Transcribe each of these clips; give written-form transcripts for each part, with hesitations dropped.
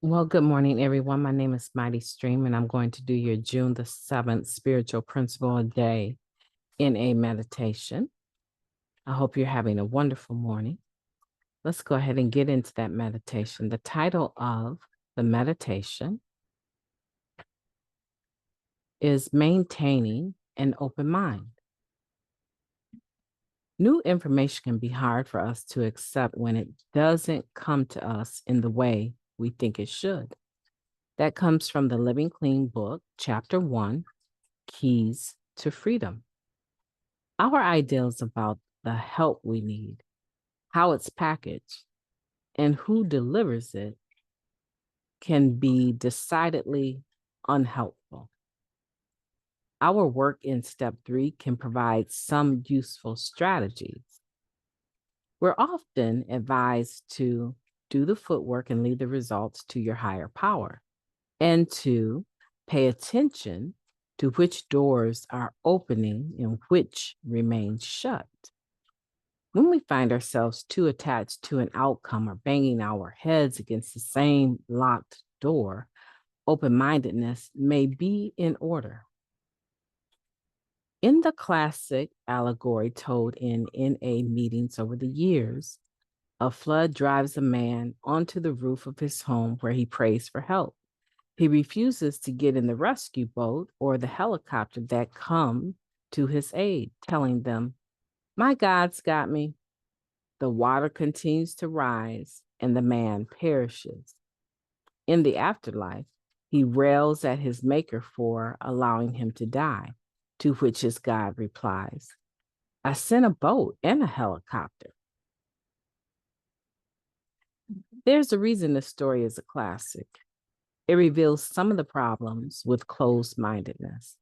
Well, good morning, everyone. My name is MightyStream, and I'm going to do your June the 7th spiritual principle a day in a meditation. I hope you're having a wonderful morning. Let's go ahead and get into that meditation. The title of the meditation is Maintaining an Open Mind. New information can be hard for us to accept when it doesn't come to us in the way we think it should. That comes from the Living Clean book, Chapter 1, Keys to Freedom. Our ideas about the help we need, how it's packaged, and who delivers it can be decidedly unhelpful. Our work in step 3 can provide some useful strategies. We're often advised to do the footwork and leave the results to your higher power, and to pay attention to which doors are opening and which remain shut. When we find ourselves too attached to an outcome or banging our heads against the same locked door, open-mindedness may be in order. In the classic allegory told in NA meetings over the years, a flood drives a man onto the roof of his home where he prays for help. He refuses to get in the rescue boat or the helicopter that come to his aid, telling them, "My God's got me." The water continues to rise and the man perishes. In the afterlife, he rails at his maker for allowing him to die, to which his God replies, "I sent a boat and a helicopter." There's a reason this story is a classic. It reveals some of the problems with closed-mindedness.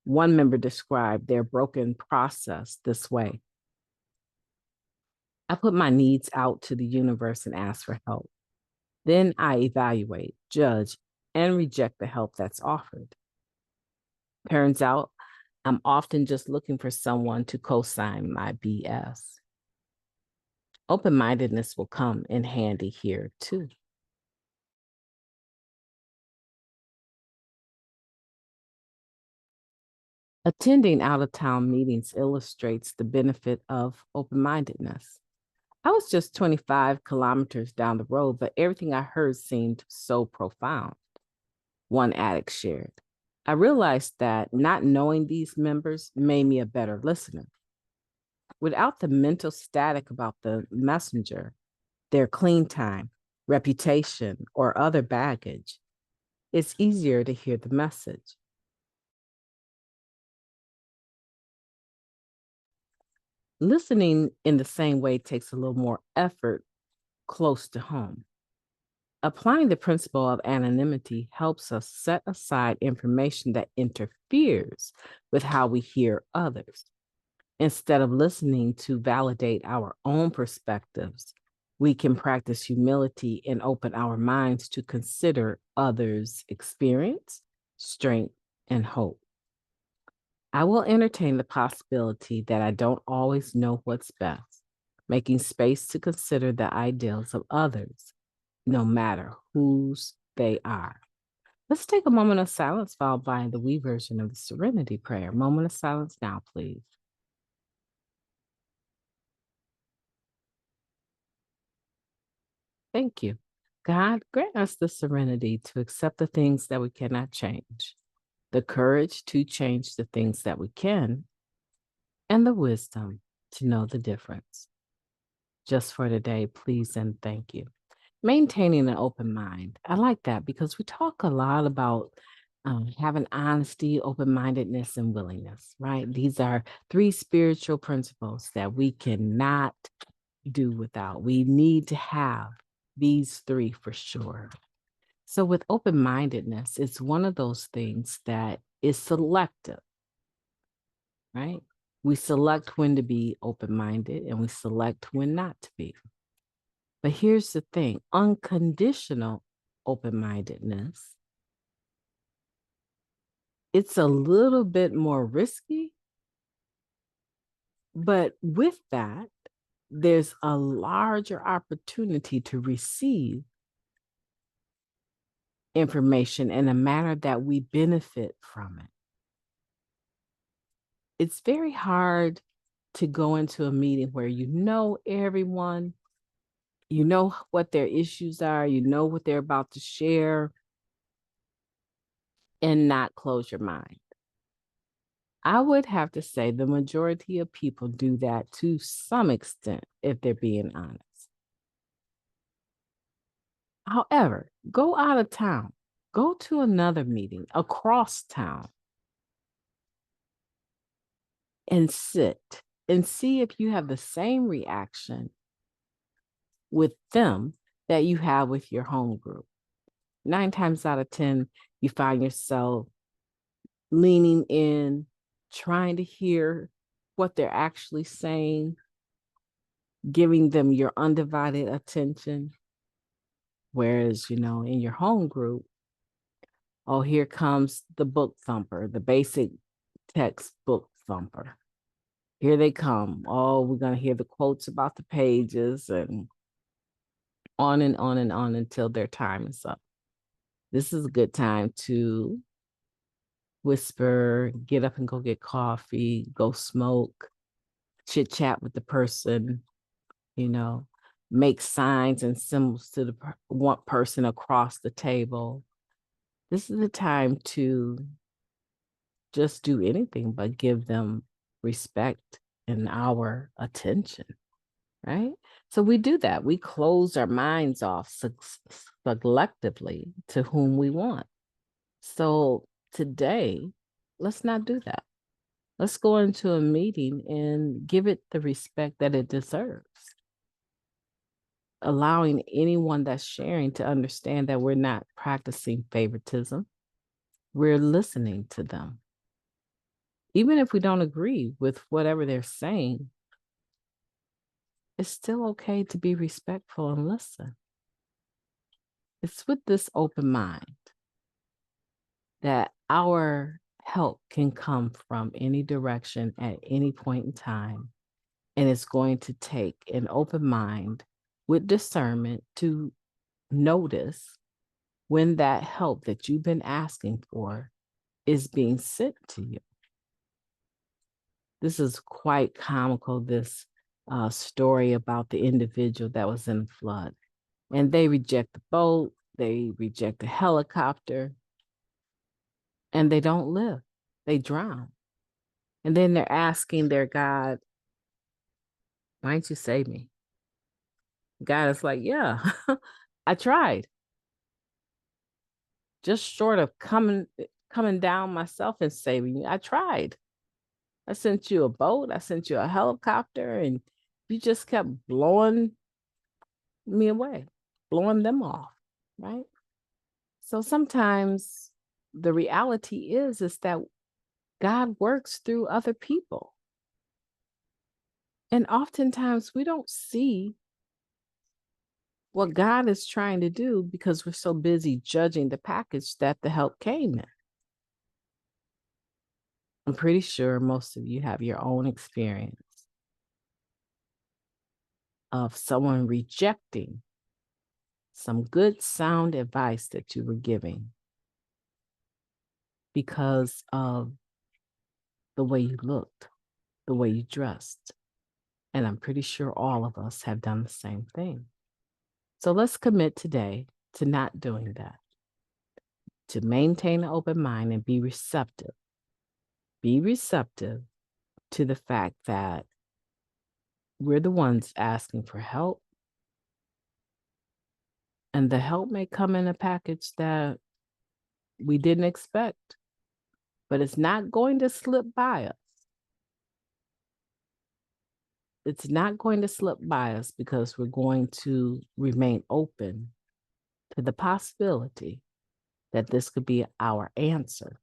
One member described their broken process this way: I put my needs out to the universe and ask for help. Then I evaluate, judge, and reject the help that's offered. Turns out I'm often just looking for someone to co-sign my BS. Open-mindedness will come in handy here too. Attending out-of-town meetings illustrates the benefit of open-mindedness. I was just 25 kilometers down the road, but everything I heard seemed so profound. One addict shared. I realized that not knowing these members made me a better listener. Without the mental static about the messenger, their clean time, reputation, or other baggage, it's easier to hear the message. Listening in the same way takes a little more effort close to home. Applying the principle of anonymity helps us set aside information that interferes with how we hear others. Instead of listening to validate our own perspectives, we can practice humility and open our minds to consider others' experience, strength, and hope. I will entertain the possibility that I don't always know what's best, making space to consider the ideals of others, no matter whose they are. Let's take a moment of silence, followed by the we version of the Serenity Prayer. Moment of silence now, please. Thank you. God, grant us the serenity to accept the things that we cannot change, the courage to change the things that we can, and the wisdom to know the difference. Just for today, please and thank you. Maintaining an open mind. I like that because we talk a lot about having honesty, open-mindedness, and willingness, right? These are 3 spiritual principles that we cannot do without. We need to have these 3 for sure. So with open-mindedness, it's one of those things that is selective, right? We select when to be open-minded and we select when not to be. But here's the thing, unconditional open-mindedness, it's a little bit more risky, but with that, there's a larger opportunity to receive information in a manner that we benefit from it. It's very hard to go into a meeting where you know everyone, you know what their issues are, you know what they're about to share, and not close your mind. I would have to say the majority of people do that to some extent, if they're being honest. However, go out of town, go to another meeting across town and sit and see if you have the same reaction with them that you have with your home group. 9 times out of 10, you find yourself leaning in, trying to hear what they're actually saying, giving them your undivided attention. Whereas, in your home group, oh, here comes the book thumper, the basic textbook thumper. Here they come. Oh, we're going to hear the quotes about the pages and on and on and on until their time is up. This is a good time to whisper, get up and go get coffee, go smoke, chit chat with the person, make signs and symbols to the one person across the table. This is the time to just do anything but give them respect and our attention, right? So we do that. We close our minds off selectively to whom we want. So today, let's not do that. Let's go into a meeting and give it the respect that it deserves. Allowing anyone that's sharing to understand that we're not practicing favoritism. We're listening to them. Even if we don't agree with whatever they're saying, it's still okay to be respectful and listen. It's with this open mind that our help can come from any direction at any point in time. And it's going to take an open mind with discernment to notice when that help that you've been asking for is being sent to you. This is quite comical, this story about the individual that was in the flood. And they reject the boat, they reject the helicopter, and they don't live. They drown. And then they're asking their God, why didn't you save me? God is like, yeah, I tried. Just short of coming down myself and saving you, I tried. I sent you a boat, I sent you a helicopter, and you just kept blowing me away, blowing them off, right? So sometimes the reality is that God works through other people. And oftentimes we don't see what God is trying to do because we're so busy judging the package that the help came in. I'm pretty sure most of you have your own experience of someone rejecting some good sound advice that you were giving because of the way you looked, the way you dressed. And I'm pretty sure all of us have done the same thing. So let's commit today to not doing that, to maintain an open mind and be receptive. Be receptive to the fact that we're the ones asking for help. And the help may come in a package that we didn't expect, but it's not going to slip by us. It's not going to slip by us because we're going to remain open to the possibility that this could be our answer.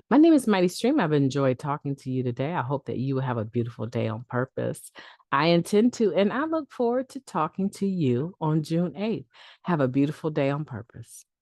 My name is MightyStream. I've enjoyed talking to you today. I hope that you will have a beautiful day on purpose. I intend to, and I look forward to talking to you on June 8th. Have a beautiful day on purpose.